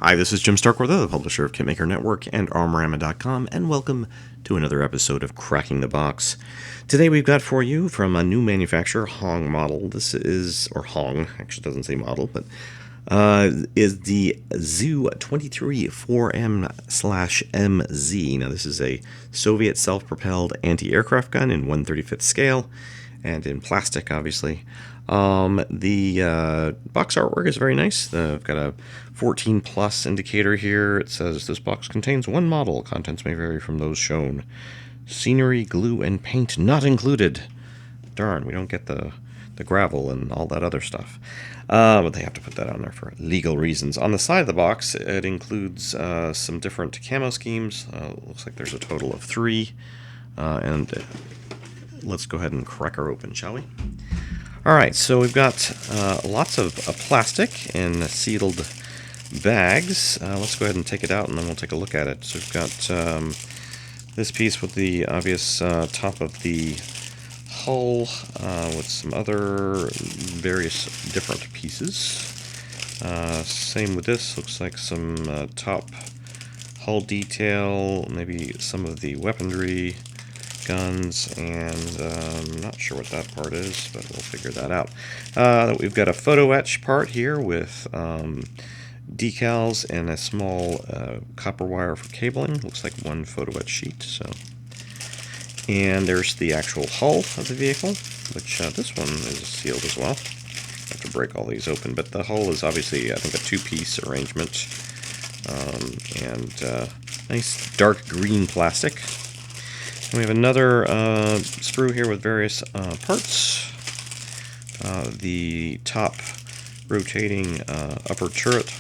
Hi, this is Jim Starkweather, the publisher of Kitmaker Network and Armorama.com, and welcome to another episode of Cracking the Box. Today we've got for you from a new manufacturer, Hong model. This is, or Hong, actually doesn't say model, but is the ZSU-23-4M/MZ. Now this is a Soviet self-propelled anti-aircraft gun in 1/35th scale, and in plastic, obviously. The box artwork is very nice. I've got a 14 plus indicator here. It says this box contains one model. Contents may vary from those shown. Scenery, glue, and paint not included. Darn, we don't get the gravel and all that other stuff. But they have to put that on there for legal reasons. On the side of the box, it includes some different camo schemes. Looks like there's a total of 3. Let's go ahead and crack her open, shall we? Alright, so we've got lots of plastic in sealed bags. Let's go ahead and take it out and then we'll take a look at it. So we've got this piece with the obvious top of the hull with some other various different pieces. Same with this, looks like some top hull detail, maybe some of the weaponry, guns, and I'm not sure what that part is, but we'll figure that out. We've got a photo etch part here with decals and a small copper wire for cabling. Looks like one photo etch sheet. And there's the actual hull of the vehicle, which this one is sealed as well. I have to break all these open, but the hull is obviously, I think, a 2-piece arrangement, and nice dark green plastic. We have another sprue here with various parts. The top rotating upper turret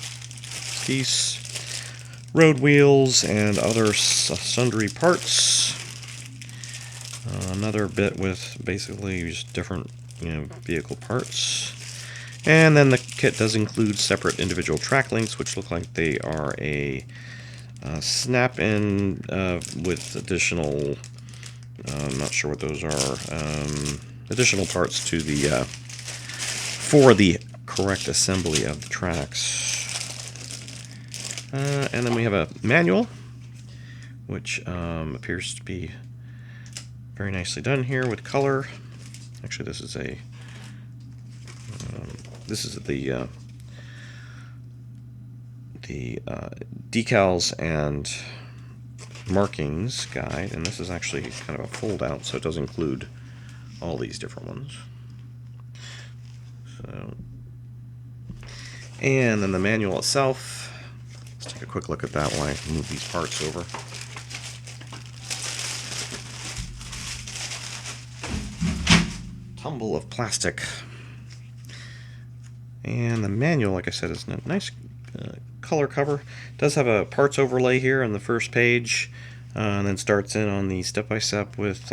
piece, road wheels, and other sundry parts. Another bit with basically just different, vehicle parts. And then the kit does include separate individual track links, which look like they are a snap-in with additional. I'm not sure what those are. Additional parts to the for the correct assembly of the tracks. And then we have a manual, which appears to be very nicely done here with color. Actually, this is a the decals and markings guide, and this is actually kind of a fold out, so it does include all these different ones. And then the manual itself, let's take a quick look at that while I move these parts over. Tumble of plastic. And the manual, like I said, is a nice color cover. It does have a parts overlay here on the first page, and then starts in on the step-by-step with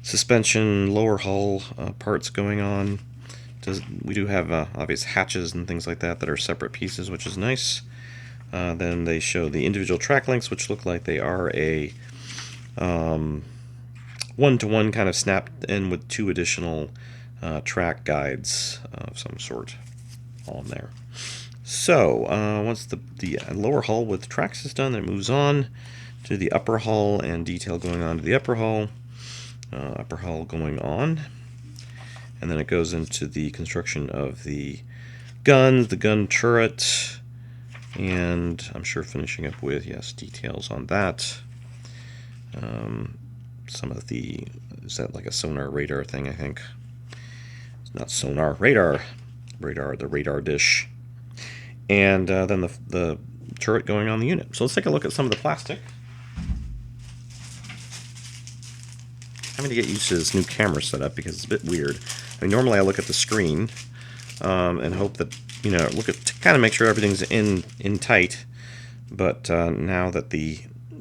suspension, lower hull parts going on. We do have obvious hatches and things like that are separate pieces, which is nice. Then they show the individual track links, which look like they are a one-to-one kind of snapped in with 2 additional track guides of some sort on there. So, once the lower hull with tracks is done, it moves on to the upper hull and detail going on to the upper hull going on, and then it goes into the construction of the guns, the gun turret, and I'm sure finishing up with, yes, details on that. Some of the, is that like a sonar radar thing, I think? It's not sonar, radar, the radar dish. And then the turret going on the unit. So let's take a look at some of the plastic. I'm going to get used to this new camera setup because it's a bit weird. I mean, normally I look at the screen and hope that, look at, kind of make sure everything's in tight. But now that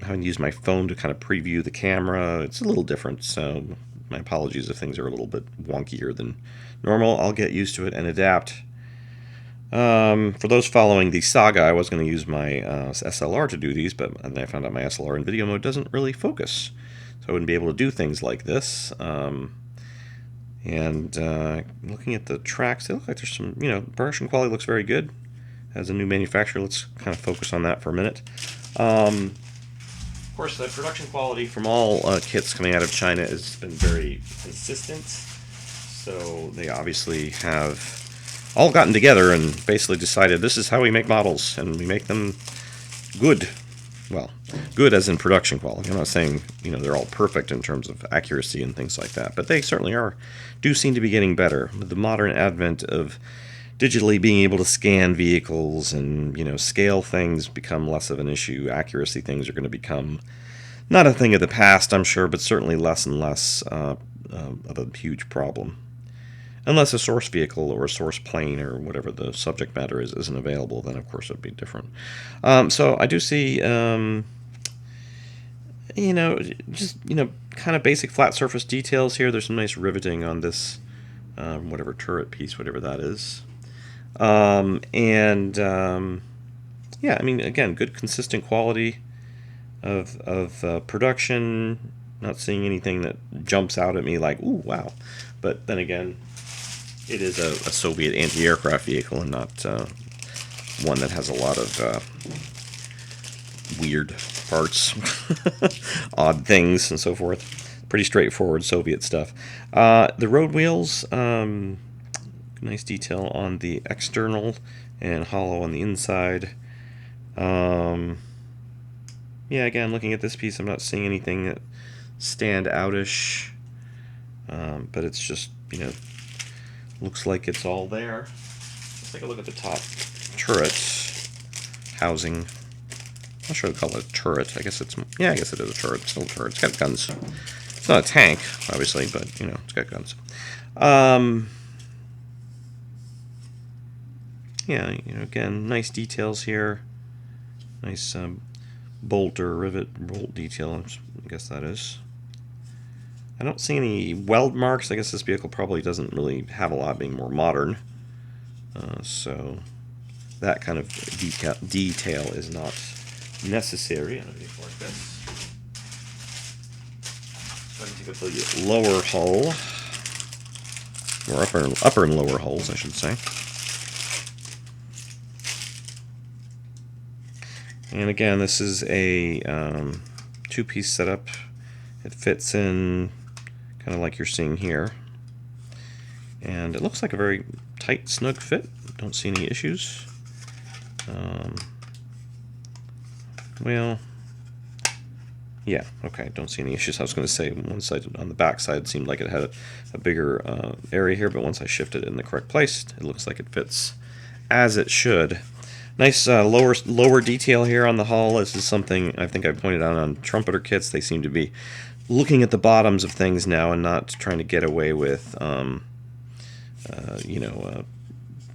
having to use my phone to kind of preview the camera, it's a little different. So my apologies if things are a little bit wonkier than normal. I'll get used to it and adapt. For those following the saga, I was going to use my SLR to do these, but then I found out my SLR in video mode doesn't really focus, so I wouldn't be able to do things like this. And looking at the tracks, they look like there's some, production quality looks very good. as a new manufacturer. Let's kind of focus on that for a minute. Of course, the production quality from all kits coming out of China has been very consistent. So they obviously have all gotten together and basically decided this is how we make models, and we make them good. Well, good as in production quality. I'm not saying, you know, they're all perfect in terms of accuracy and things like that, but they certainly do seem to be getting better. With the modern advent of digitally being able to scan vehicles and, you know, scale things become less of an issue. Accuracy things are going to become not a thing of the past, I'm sure, but certainly less and less of a huge problem. Unless a source vehicle or a source plane or whatever the subject matter is isn't available, then of course it would be different. So I do see, you know, just, you know, kind of basic flat surface details here. There's some nice riveting on this, whatever turret piece, whatever that is. Yeah, I mean, again, good consistent quality of production. Not seeing anything that jumps out at me like, ooh, wow. But then again, it is a Soviet anti-aircraft vehicle and not one that has a lot of weird parts, odd things, and so forth. Pretty straightforward Soviet stuff. The road wheels, nice detail on the external and hollow on the inside. Yeah, again, looking at this piece, I'm not seeing anything that stand outish, but it's just, you know, looks like it's all there. Let's take a look at the top turret housing. I'm not sure to call it a turret. I guess it's, yeah, I guess it is a turret. It's still a turret. It's got guns. It's not a tank, obviously, but, you know, it's got guns. Yeah, you know, again, nice details here. Nice bolt or rivet bolt detail, I guess that is. I don't see any weld marks. I guess this vehicle probably doesn't really have a lot, being more modern. So that kind of detail is not necessary on a vehicle like this. So I can take a look at the lower hull, or upper and lower hulls, I should say. And again, this is a two-piece setup. It fits in kind of like you're seeing here. And it looks like a very tight, snug fit. Don't see any issues. Well, yeah, okay, don't see any issues. I was going to say one side, on the back side, seemed like it had a bigger area here, but once I shifted it in the correct place, it looks like it fits as it should. Nice lower detail here on the hull. This is something I think I pointed out on trumpeter kits. They seem to be looking at the bottoms of things now and not trying to get away with, you know,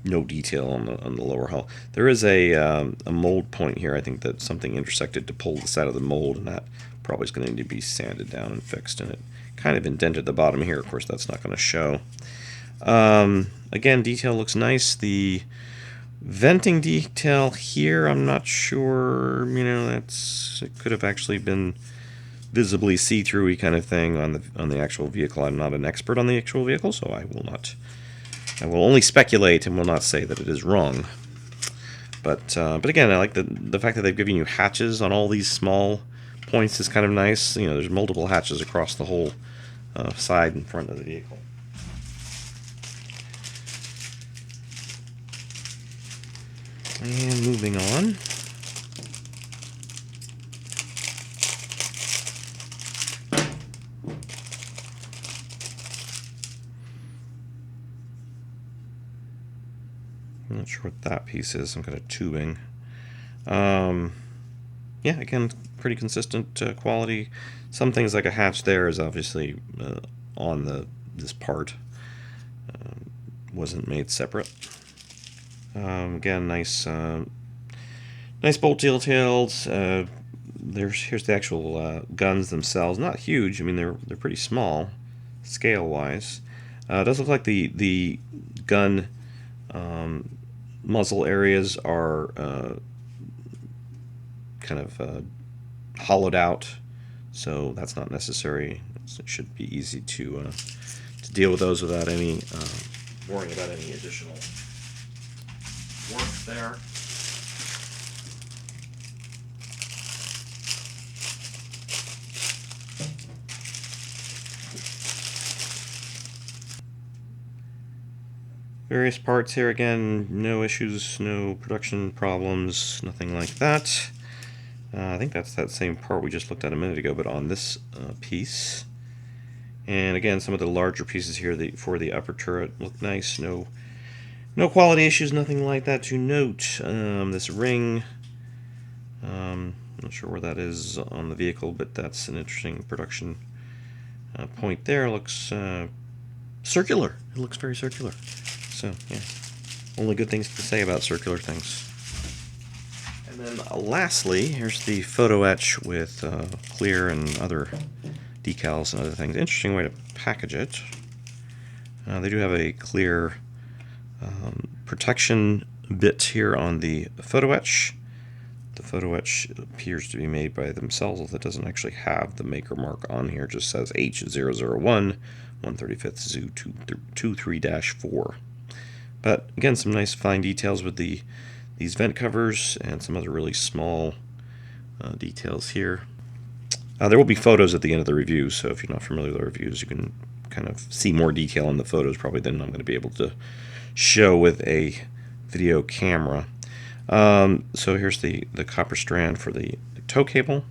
no detail on the lower hull. There is a mold point here. I think that something intersected to pull this out of the mold, and that probably is going to need to be sanded down and fixed. And it kind of indented the bottom here. Of course, that's not going to show. Again, detail looks nice. The venting detail here, I'm not sure. You know, it could have actually been visibly see-through-y kind of thing on the actual vehicle. I'm not an expert on the actual vehicle, so I will only speculate and will not say that it is wrong. But again, I like the fact that they've given you hatches on all these small points is kind of nice. You know, there's multiple hatches across the whole side and front of the vehicle. And moving on. I'm not sure what that piece is, some kind of tubing. Yeah, again, pretty consistent quality. Some things like a hatch there is obviously on this part. Wasn't made separate. Again, nice bolt details. Here's the actual guns themselves. Not huge. I mean, they're pretty small, scale-wise. It does look like the gun muzzle areas are kind of hollowed out, so that's not necessary. It should be easy to deal with those without any worrying about any additional work there. Various parts here, again, no issues, no production problems, nothing like that. I think that's that same part we just looked at a minute ago, but on this piece. And again, some of the larger pieces here for the upper turret look nice. No quality issues, nothing like that to note. This ring, not sure where that is on the vehicle, but that's an interesting production point there. Looks circular. It looks very circular. So, yeah, only good things to say about circular things. And then lastly, here's the photo etch with clear and other decals and other things. Interesting way to package it. They do have a clear protection bit here on the photo etch. The photo etch appears to be made by themselves. It doesn't actually have the maker mark on here. It just says H001 135th ZSU-23-4. But again, some nice fine details with these vent covers and some other really small details here. There will be photos at the end of the review, so if you're not familiar with the reviews, you can kind of see more detail in the photos probably than I'm going to be able to show with a video camera. So here's the copper strand for the tow cable.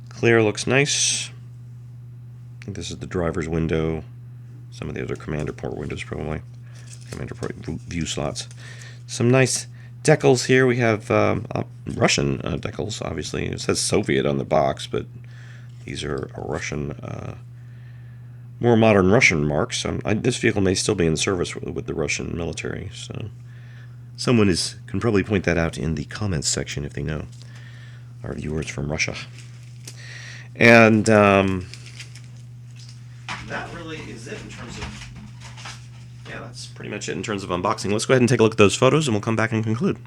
Clear, looks nice. I think this is the driver's window. Some of the other commander port windows probably. Commander port view slots. Some nice decals here. We have Russian decals, obviously. It says Soviet on the box, but these are Russian, more modern Russian marks. This vehicle may still be in service with the Russian military, so someone can probably point that out in the comments section if they know, our viewers from Russia. And that really is it in terms of, yeah, that's pretty much it in terms of unboxing. Let's go ahead and take a look at those photos and we'll come back and conclude.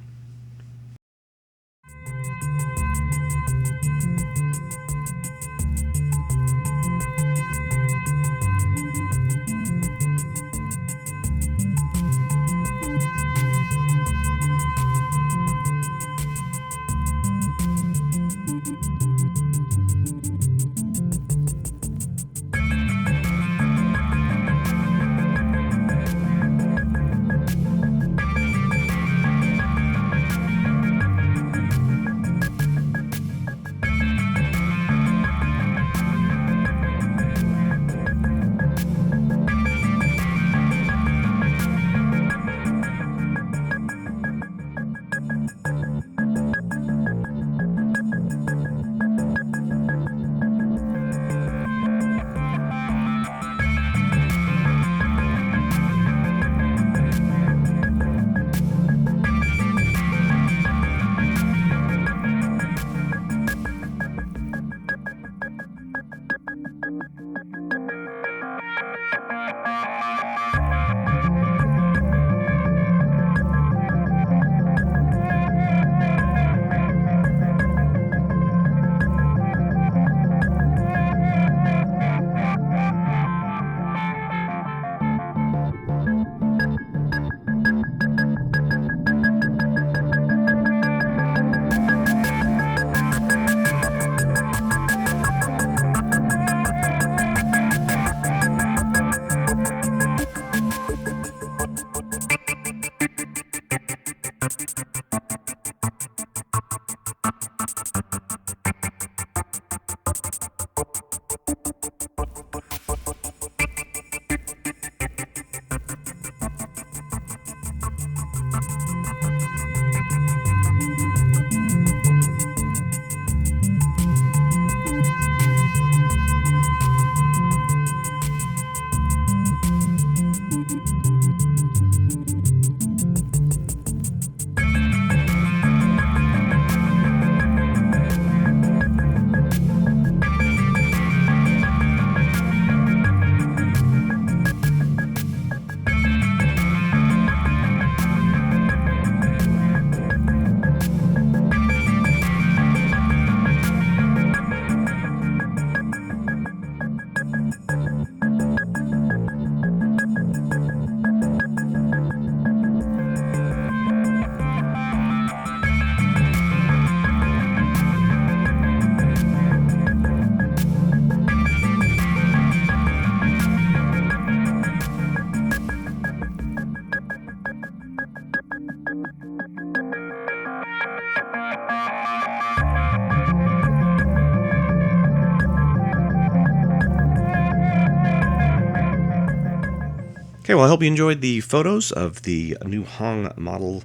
Okay, well, I hope you enjoyed the photos of the new Hong model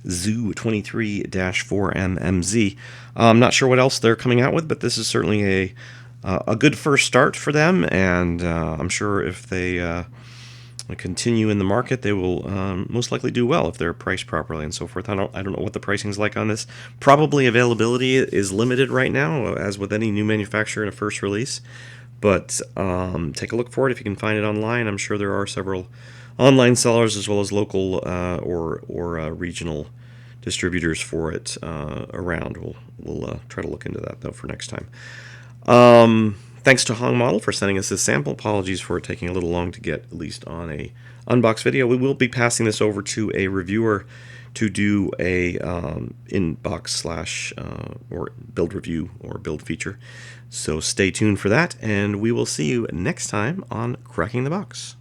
ZSU-23-4M MZ. I'm not sure what else they're coming out with, but this is certainly a good first start for them, and I'm sure if they continue in the market, they will most likely do well if they're priced properly and so forth. I don't know what the pricing is like on this. Probably availability is limited right now, as with any new manufacturer in a first release. But take a look for it if you can find it online. I'm sure there are several online sellers as well as local or regional distributors for it around. We'll try to look into that though for next time. Thanks to Hong Model for sending us this sample. Apologies for it taking a little long to get, at least on a unbox video. We will be passing this over to a reviewer to do a inbox / or build review or build feature. So stay tuned for that, and we will see you next time on Cracking the Box.